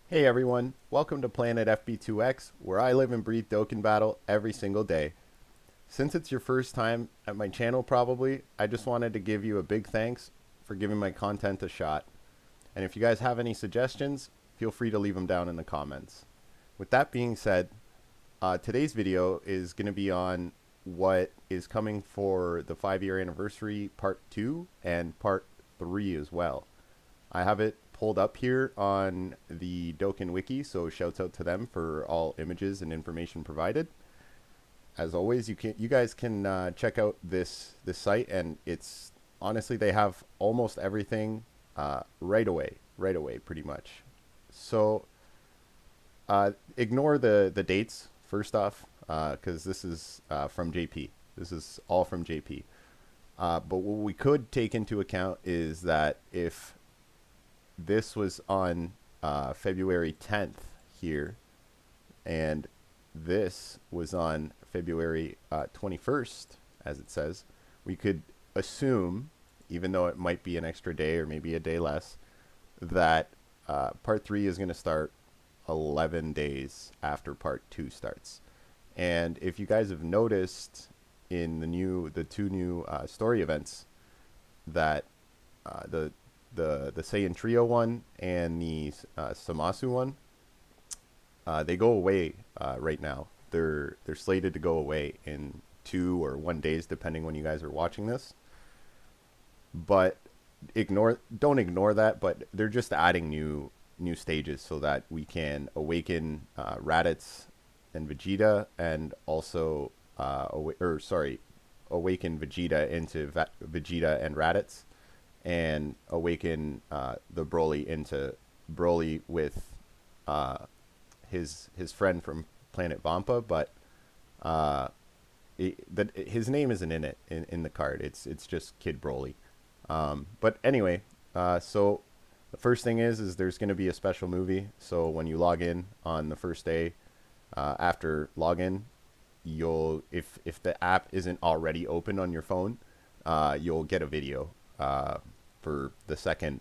Hey everyone, welcome to Planet FB2X, where I live and breathe Dokkan Battle every single day. Since it's your first time at my channel probably, I just wanted to give you a big thanks for giving my content a shot. And if you guys have any suggestions, feel free to leave them down in the comments. With that being said, today's video is going to be on what is coming for the 5-year anniversary part 2 and part 3 as well. I have it pulled up here on the Dokkan Wiki, so shouts out to them for all images and information provided. As always, you guys can check out this site, and it's honestly they have almost everything right away, pretty much. So ignore the dates first off, because this is from JP. This is all from JP. But what we could take into account is that if this was on February 10th here, and this was on February 21st, as it says, we could assume, even though it might be an extra day or maybe a day less, that part 3 is going to start 11 days after part 2 starts. And if you guys have noticed in the two new story events that the Saiyan Trio one and the Samasu one, they go away right now. They're slated to go away in 2 or 1 days, depending when you guys are watching this. But don't ignore that. But they're just adding new stages so that we can awaken Raditz and Vegeta, and also awaken Vegeta into Vegeta and Raditz, and awaken the Broly into Broly with his friend from Planet Vampa, but his name isn't in it in the card. It's just Kid Broly. But anyway, so the first thing is there's going to be a special movie. So when you log in on the first day, after login, you'll if the app isn't already open on your phone, you'll get a video for the second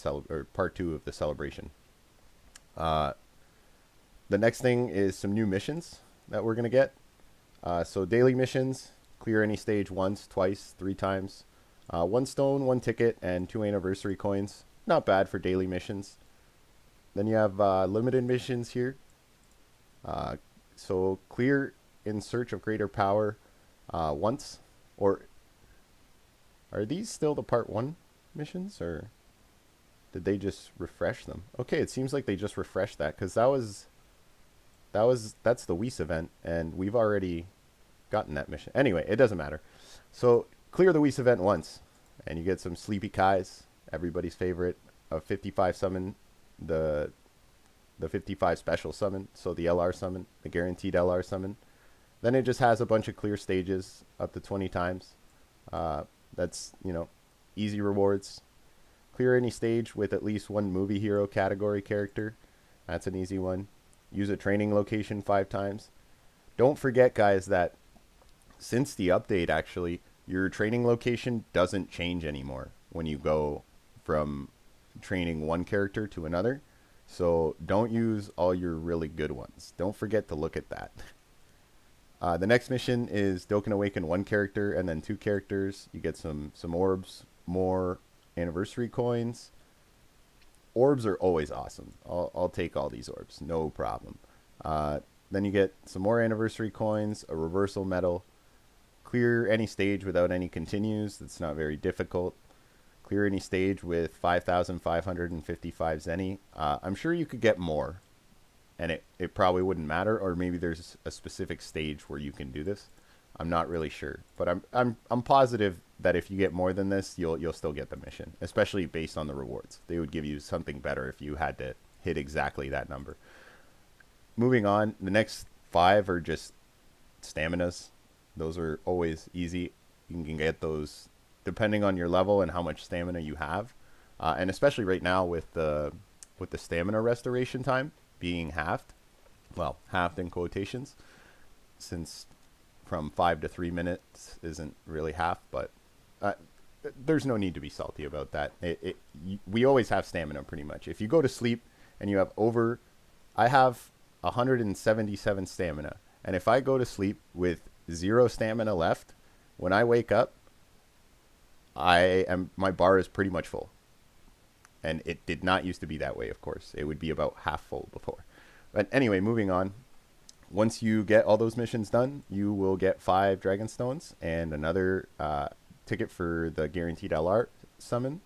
or part 2 of the celebration. The next thing is some new missions that we're gonna get. So daily missions: clear any stage once, twice, 3 times, 1 stone, 1 ticket, and 2 anniversary coins. Not bad for daily missions. Then you have limited missions here. So clear in search of greater power once, or are these still the part 1 missions, or did they just refresh them? Okay, it seems like they just refreshed that, because that's the Whis event, and we've already gotten that mission. Anyway, it doesn't matter. So clear the Whis event once, and you get some Sleepy Kais, everybody's favorite, a 55 summon, the 55 special summon, so the LR summon, the guaranteed LR summon. Then it just has a bunch of clear stages up to 20 times. That's, easy rewards. Clear any stage with at least 1 movie hero category character. That's an easy one. Use a training location 5 times. Don't forget, guys, that since the update, actually, your training location doesn't change anymore when you go from training one character to another. So don't use all your really good ones. Don't forget to look at that. The next mission is Dokkan Awaken 1 character and then 2 characters. You get some orbs, more anniversary coins. Orbs are always awesome. I'll take all these orbs, no problem. Then you get some more anniversary coins, a reversal medal. Clear any stage without any continues. That's not very difficult. Clear any stage with 5,555 Zenny. I'm sure you could get more, and it probably wouldn't matter, or maybe there's a specific stage where you can do this. I'm not really sure, but I'm positive that if you get more than this, you'll still get the mission, especially based on the rewards. They would give you something better if you had to hit exactly that number. Moving on, the next 5 are just staminas. Those are always easy. You can get those depending on your level and how much stamina you have, and especially right now with the stamina restoration time being halved, well, halved in quotations, since from 5 to 3 minutes isn't really half, but there's no need to be salty about that. We always have stamina pretty much. If you go to sleep and you have over, I have 177 stamina. And if I go to sleep with 0 stamina left, when I wake up, my bar is pretty much full. And it did not used to be that way, of course. It would be about half full before. But anyway, moving on. Once you get all those missions done, you will get 5 Dragon Stones and another ticket for the guaranteed LR summon.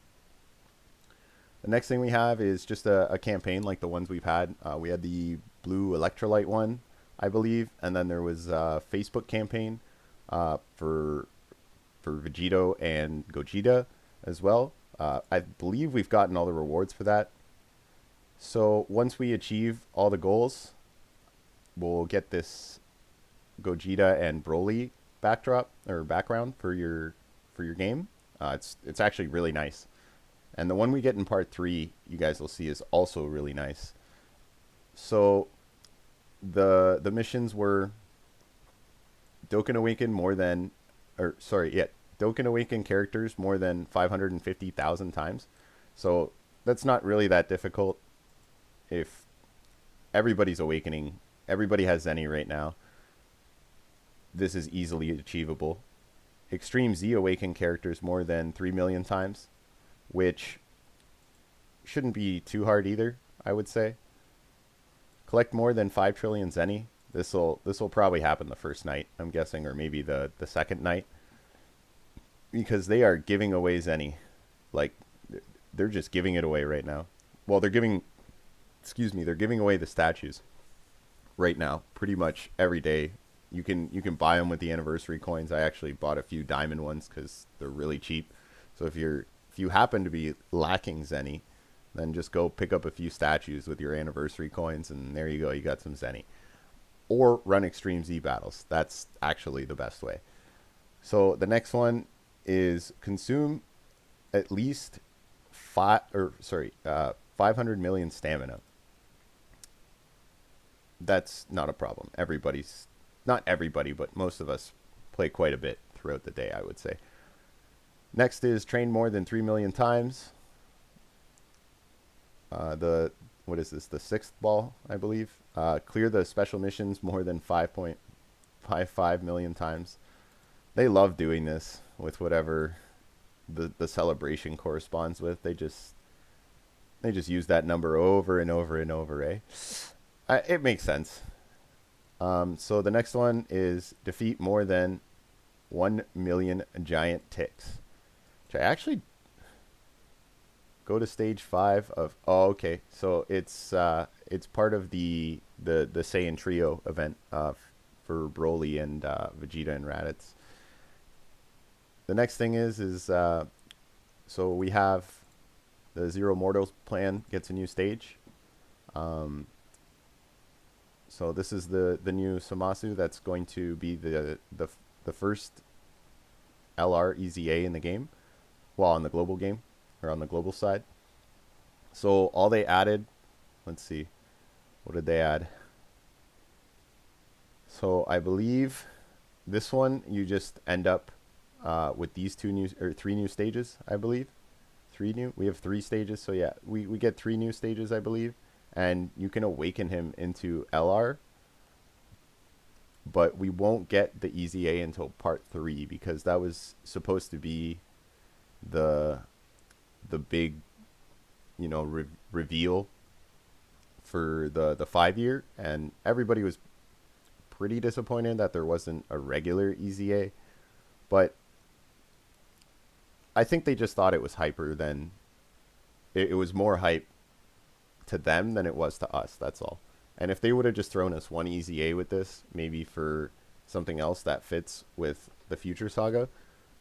The next thing we have is just a campaign like the ones we've had. We had the blue electrolyte one, I believe, and then there was a Facebook campaign for Vegito and Gogeta as well. I believe we've gotten all the rewards for that. So once we achieve all the goals, we'll get this Gogeta and Broly backdrop or background for your game. It's actually really nice. And the one we get in part 3, you guys will see, is also really nice. So the missions were Dokkan Awaken Dokkan Awaken characters more than 550,000 times. So that's not really that difficult. If everybody's awakening, everybody has Zenny right now, this is easily achievable. Extreme Z Awaken characters more than 3 million times, which shouldn't be too hard either, I would say. Collect more than 5 trillion Zenny. This'll probably happen the first night, I'm guessing, or maybe the second night. Because they are giving away Zenny. Like, they're just giving it away right now. Well, they're giving away the statues right now, pretty much every day. You can buy them with the anniversary coins. I actually bought a few diamond ones because they're really cheap. So if you happen to be lacking Zenny, then just go pick up a few statues with your anniversary coins, and there you go, you got some Zenny. Or run Extreme Z battles. That's actually the best way. So the next one is consume at least 500 million stamina. That's not a problem. Not everybody, but most of us play quite a bit throughout the day, I would say. Next is train more than 3 million times. What is this? The 6th ball, I believe. Clear the special missions more than 5.55 million times. They love doing this with whatever the celebration corresponds with. They just use that number over and over and over, eh? It makes sense. So the next one is defeat more than 1 million giant ticks. Which I actually go to stage 5 of. Oh, okay. So it's part of the Saiyan trio event for Broly and Vegeta and Raditz. The next thing is so we have the Zero Mortals plan gets a new stage. So this is the new Samasu that's going to be the first LR EZA in the game, well, on the global game, or on the global side. So all they added, let's see, what did they add? So I believe this one you just end up with these 3 new stages, I believe. We have 3 stages, so yeah, we get 3 new stages, I believe. And you can awaken him into LR, but we won't get the EZA until part 3, because that was supposed to be the big, reveal for the 5-year, and everybody was pretty disappointed that there wasn't a regular EZA, but I think they just thought it was hyper than it was more hype to them than it was to us. That's all. And if they would have just thrown us one EZA with this, maybe for something else that fits with the future saga,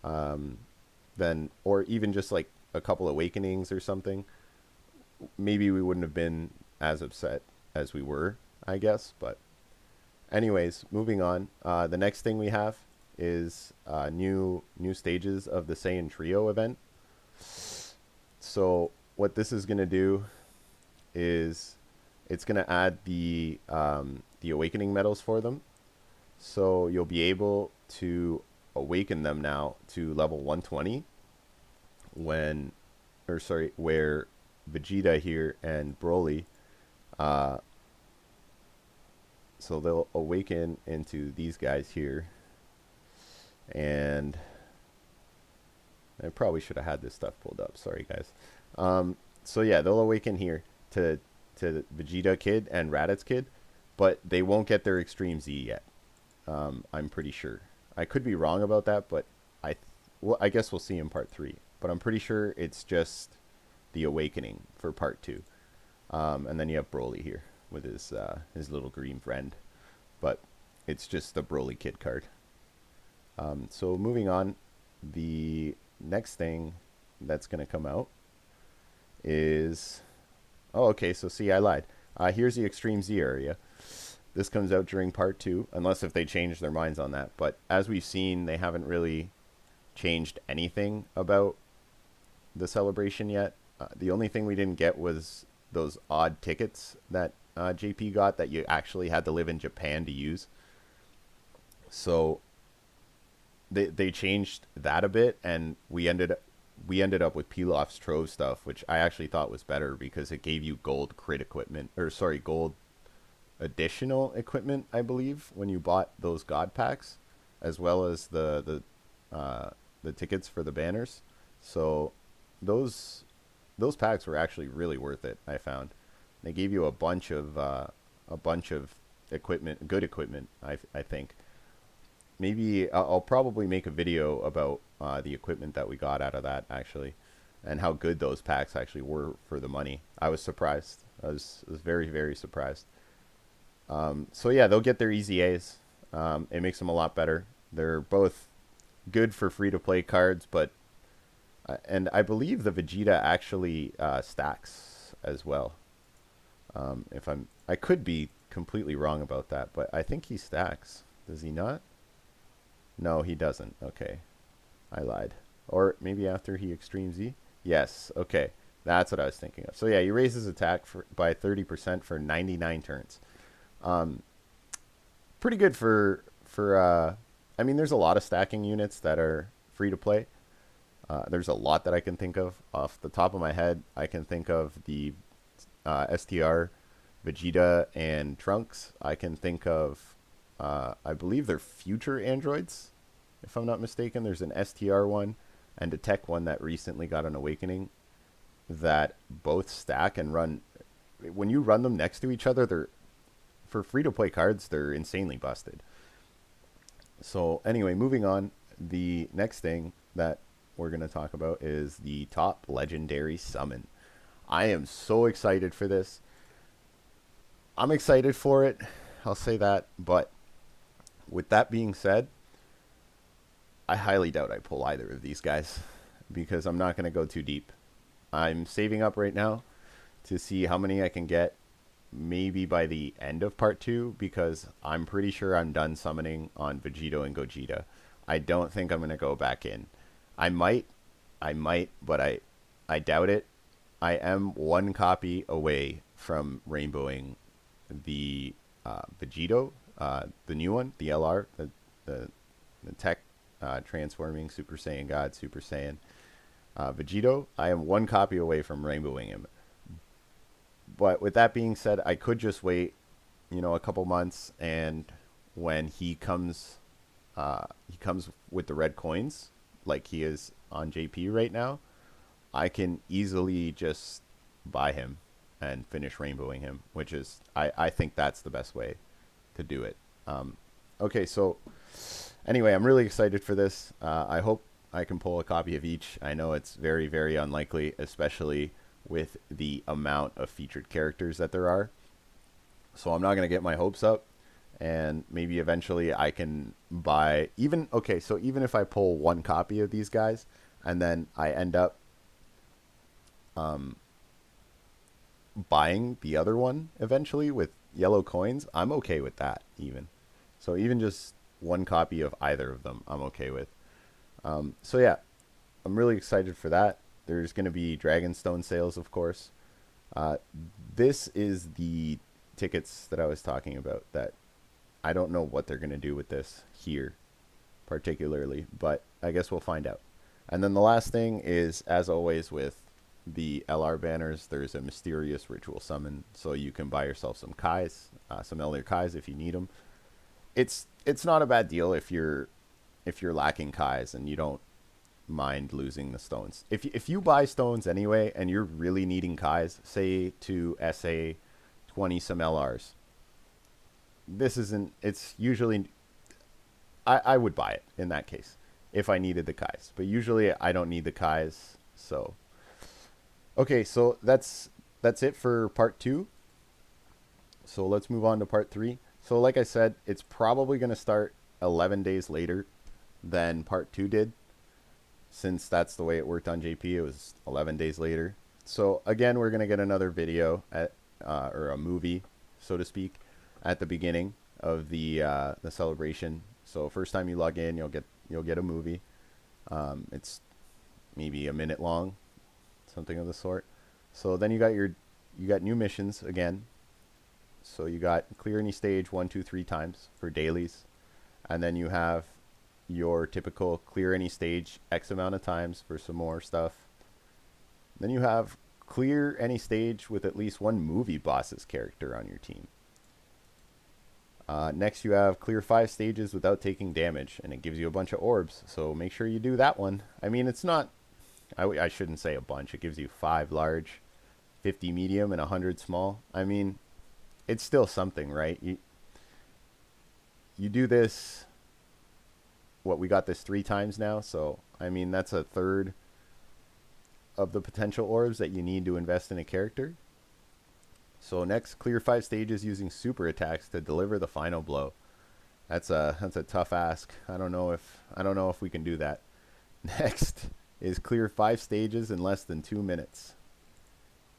then, or even just like a couple awakenings or something, maybe we wouldn't have been as upset as we were, I guess. But anyways, moving on. The next thing we have is new stages of the Saiyan Trio event. So what this is going to do is it's going to add the awakening medals for them. So you'll be able to awaken them now to level 120 where Vegeta here and Broly So they'll awaken into these guys here. And I probably should have had this stuff pulled up. Sorry, guys. So yeah, they'll awaken here to Vegeta Kid and Raditz Kid, but they won't get their Extreme Z yet. I'm pretty sure. I could be wrong about that, but I guess we'll see in part 3. But I'm pretty sure it's just the awakening for part 2. And then you have Broly here with his little green friend, but it's just the Broly Kid card. So moving on, the next thing that's going to come out is, oh, okay, so see, I lied. Here's the Extreme Z area. This comes out during part 2, unless if they change their minds on that. But as we've seen, they haven't really changed anything about the celebration yet. The only thing we didn't get was those odd tickets that JP got that you actually had to live in Japan to use. So they changed that a bit, and we ended up with Pilaf's Trove stuff, which I actually thought was better because it gave you gold crit equipment, or sorry, gold additional equipment, I believe, when you bought those God packs, as well as the tickets for the banners. So those packs were actually really worth it. I found they gave you a bunch of equipment, good equipment. I think maybe I'll probably make a video about the equipment that we got out of that actually, and how good those packs actually were for the money. I was surprised. I was very, very surprised. So yeah, they'll get their EZAs. It makes them a lot better. They're both good for free-to-play cards, but and I believe the Vegeta actually stacks as well. I could be completely wrong about that, but I think he stacks. Does he not? No, he doesn't. Okay, I lied. Or maybe after he Extreme Z? Yes, okay. That's what I was thinking of. So yeah, he raises attack by 30% for 99 turns. Pretty good for I mean, there's a lot of stacking units that are free to play. There's a lot that I can think of. Off the top of my head, I can think of the STR, Vegeta, and Trunks. I can think of, I believe they're future androids, if I'm not mistaken. There's an STR one and a Tech one that recently got an awakening that both stack and run. When you run them next to each other, they're, for free-to-play cards, they're insanely busted. So anyway, moving on, the next thing that we're going to talk about is the top legendary summon. I am so excited for this. I'm excited for it, I'll say that, but with that being said, I highly doubt I pull either of these guys because I'm not going to go too deep. I'm saving up right now to see how many I can get maybe by the end of part 2, because I'm pretty sure I'm done summoning on Vegito and Gogeta. I don't think I'm going to go back in. I might, but I doubt it. I am one copy away from rainbowing the Vegito, the new one, the LR, the Tech transforming Super Saiyan God, Super Saiyan Vegito. I am one copy away from rainbowing him. But with that being said, I could just wait, a couple months, and when he comes with the red coins, like he is on JP right now, I can easily just buy him and finish rainbowing him, which is, I think that's the best way to do it. Okay, so anyway, I'm really excited for this. I hope I can pull a copy of each. I know it's very, very unlikely, especially with the amount of featured characters that there are. So I'm not going to get my hopes up, and maybe eventually I can buy even if I pull one copy of these guys and then I end up buying the other one eventually with yellow coins, I'm okay with that even. So even just one copy of either of them, I'm okay with. So yeah, I'm really excited for that. There's going to be Dragonstone sales, of course. This is the tickets that I was talking about that I don't know what they're going to do with this here particularly, but I guess we'll find out. And then the last thing is, as always with the LR banners, there's a mysterious ritual summon, so you can buy yourself some Kais, some Elder Kais if you need them. It's not a bad deal if you're lacking Kais and you don't mind losing the stones. If you buy stones anyway and you're really needing Kais, say to SA 20 some LRs, this isn't. It's usually I would buy it in that case if I needed the Kais, but usually I don't need the Kais. So okay, so that's it for part 2. So let's move on to part 3. So like I said, it's probably going to start 11 days later than part 2 did, since that's the way it worked on JP. It was 11 days later. So again, we're going to get another video or a movie, so to speak, at the beginning of the celebration. So first time you log in, you'll get a movie. It's maybe a minute long, something of the sort. So then you got new missions again. So you got clear any stage 1, 2, 3 times for dailies, and then you have your typical clear any stage X amount of times for some more stuff. Then you have clear any stage with at least one movie boss's character on your team. Next, you have clear 5 stages without taking damage, and it gives you a bunch of orbs, so make sure you do that one. I mean, it's not, I shouldn't say a bunch. It gives you 5 large, 50 medium, and 100 small. I mean, it's still something, right? You do this, we got this 3 times now, so, I mean, that's a third of the potential orbs that you need to invest in a character. So next, clear 5 stages using super attacks to deliver the final blow. That's a tough ask. I don't know if we can do that. Next is clear 5 stages in less than 2 minutes,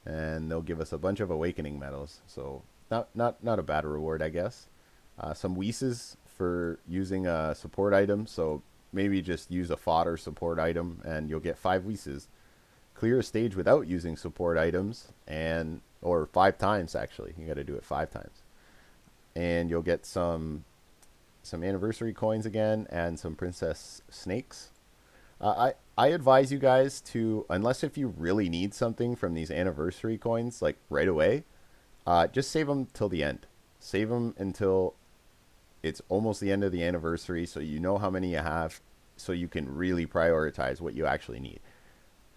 and they'll give us a bunch of awakening medals. So not a bad reward, I guess. Some Whises for using a support item. So maybe just use a fodder support item, and you'll get 5 Whises. Clear a stage without using support items, or 5 times actually. You got to do it 5 times, and you'll get some anniversary coins again and some princess snakes. I advise you guys to, unless if you really need something from these anniversary coins like right away, just save them till the end. Save them until it's almost the end of the anniversary, so you know how many you have, so you can really prioritize what you actually need.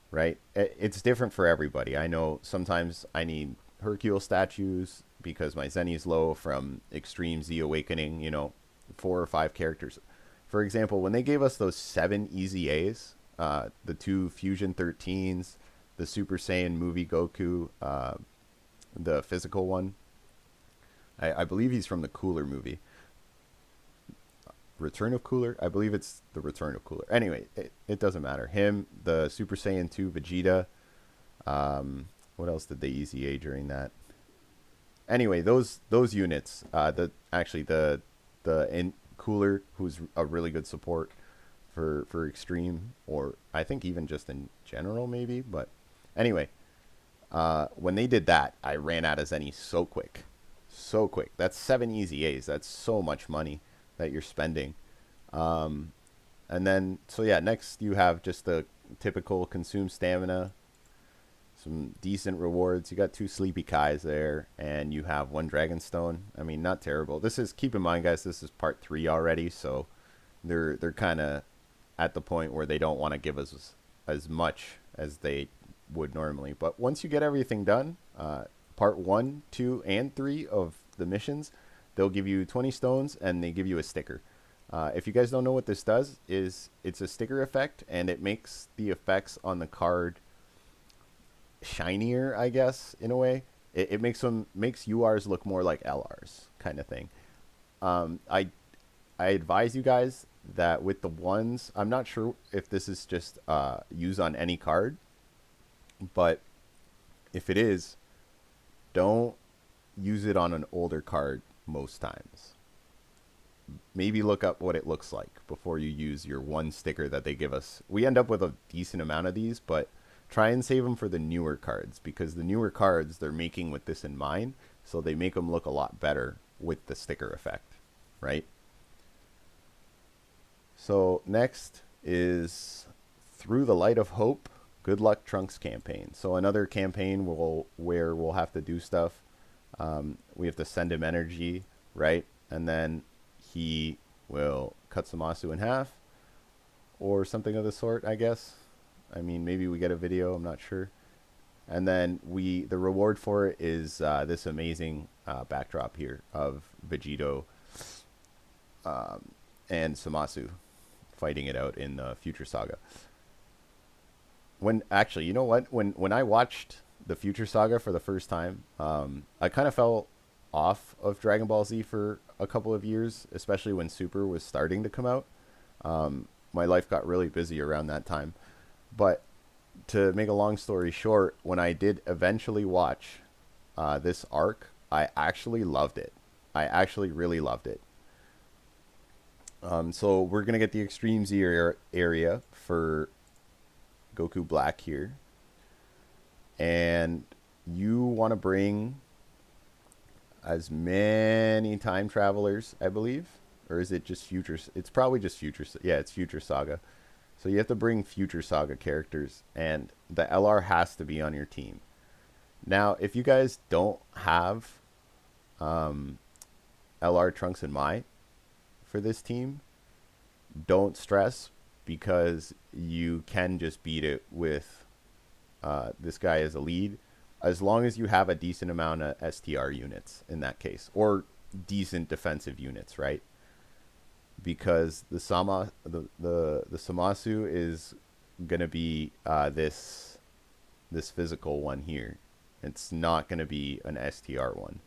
Right? It's different for everybody. I know sometimes I need Hercule statues because my Zenny's low from Extreme Z Awakening, 4 or 5 characters. For example, when they gave us those 7 easy A's, the 2 Fusion 13s, the Super Saiyan movie Goku, the physical one, I believe he's from the Cooler movie. Return of Cooler? I believe it's the Return of Cooler. Anyway, it doesn't matter. Him, the Super Saiyan 2 Vegeta. What else did they easy A during that? Anyway, those units. The in Cooler, who's a really good support for Extreme, or I think even just in general maybe. But anyway, when they did that, I ran out of Zenny so quick. So quick. That's 7 easy A's. That's so much money that you're spending. And then, so yeah, next you have just the typical consume stamina, some decent rewards. You got 2 sleepy Kais there, and you have 1 dragon stone. I mean, not terrible. This is, keep in mind guys, this is part 3 already, so they're kind of at the point where they don't want to give us as much as they would normally. But once you get everything done, part 1, 2, and 3 of the missions, they'll give you 20 stones, and they give you a sticker. If you guys don't know what this does, it's a sticker effect, and it makes the effects on the card shinier, I guess, in a way. It makes URs look more like LRs, kind of thing. I advise you guys that with the ones, I'm not sure if this is just use on any card, but if it is, don't use it on an older card most times. Maybe look up what it looks like before you use your 1 sticker that they give us. We end up with a decent amount of these, but try and save them for the newer cards, because the newer cards they're making with this in mind, so they make them look a lot better with the sticker effect, right? So next is Through the Light of Hope Good Luck Trunks campaign. So another campaign where we'll have to do stuff. We have to send him energy, right? And then he will cut Samasu in half or something of the sort, I guess. I mean, maybe we get a video, I'm not sure. And then the reward for it is this amazing backdrop here of Vegito and Samasu fighting it out in the Future Saga. Actually, you know what? When I watched the Future Saga for the first time, I kind of fell off of Dragon Ball Z for a couple of years, especially when Super was starting to come out. My life got really busy around that time. But to make a long story short, when I did eventually watch this arc, I actually loved it. I actually really loved it. So we're going to get the Extreme Z area for Goku Black here. And you want to bring as many time travelers, I believe. Or is it just Future? It's probably just Future. Yeah, it's Future Saga. So you have to bring Future Saga characters. And the LR has to be on your team. Now, if you guys don't have LR Trunks and Mai for this team, don't stress, because you can just beat it with this guy as a lead, as long as you have a decent amount of STR units in that case, or decent defensive units, right? Because the Samasu is gonna be this physical one here. It's not gonna be an STR one.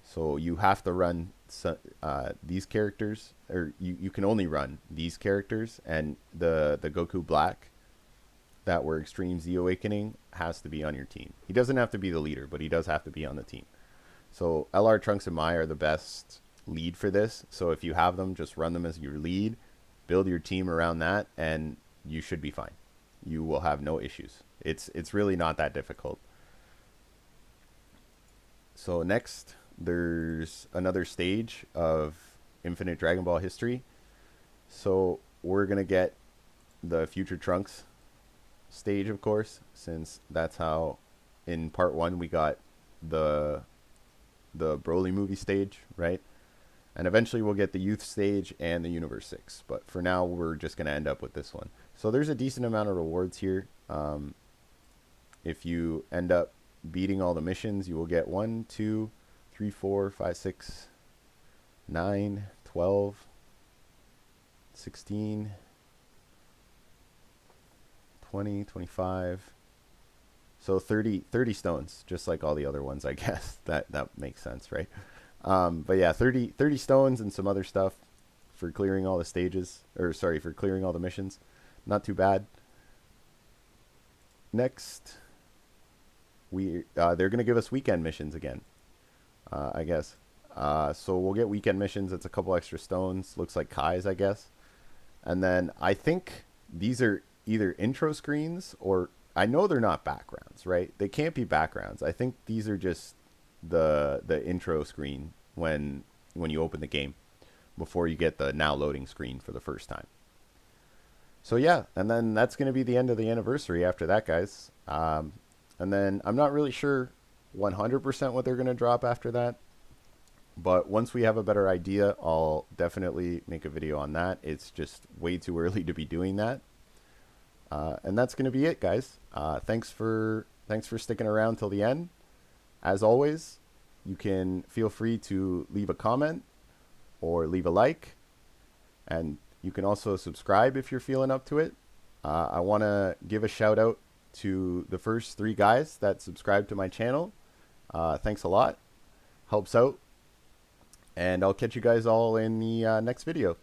So you have to run these characters, or you can only run these characters, and the Goku Black that were Extreme Z Awakening has to be on your team. He doesn't have to be the leader, but he does have to be on the team. So LR Trunks and Mai are the best lead for this. So if you have them, just run them as your lead, build your team around that, and you should be fine. You will have no issues. It's really not that difficult. So next, there's another stage of Infinite Dragon Ball history. So we're going to get the Future Trunks stage, of course, since that's how in part 1 we got the Broly movie stage, right? And eventually we'll get the Youth stage and the Universe 6. But for now, we're just going to end up with this one. So there's a decent amount of rewards here. If you end up beating all the missions, you will get 1, 2, 3, 4, 5, 6, 9, 12, 16, 20, 25. So 30 stones, just like all the other ones, I guess. That makes sense, right? But yeah, 30 stones and some other stuff for clearing all the stages, or sorry, for clearing all the missions. Not too bad. Next, they're going to give us weekend missions again, I guess. So we'll get weekend missions. It's a couple extra stones. Looks like Kai's, I guess. And then I think these are either intro screens, or I know they're not backgrounds, right? They can't be backgrounds. I think these are just the intro screen when you open the game, before you get the now loading screen for the first time. So yeah, and then that's going to be the end of the anniversary after that, guys. And then I'm not really sure 100% what they're going to drop after that. But once we have a better idea, I'll definitely make a video on that. It's just way too early to be doing that. And that's going to be it, guys. Thanks for sticking around till the end. As always, you can feel free to leave a comment or leave a like. And you can also subscribe if you're feeling up to it. I want to give a shout out to the first 3 guys that subscribed to my channel. Thanks a lot. Helps out. And I'll catch you guys all in the next video.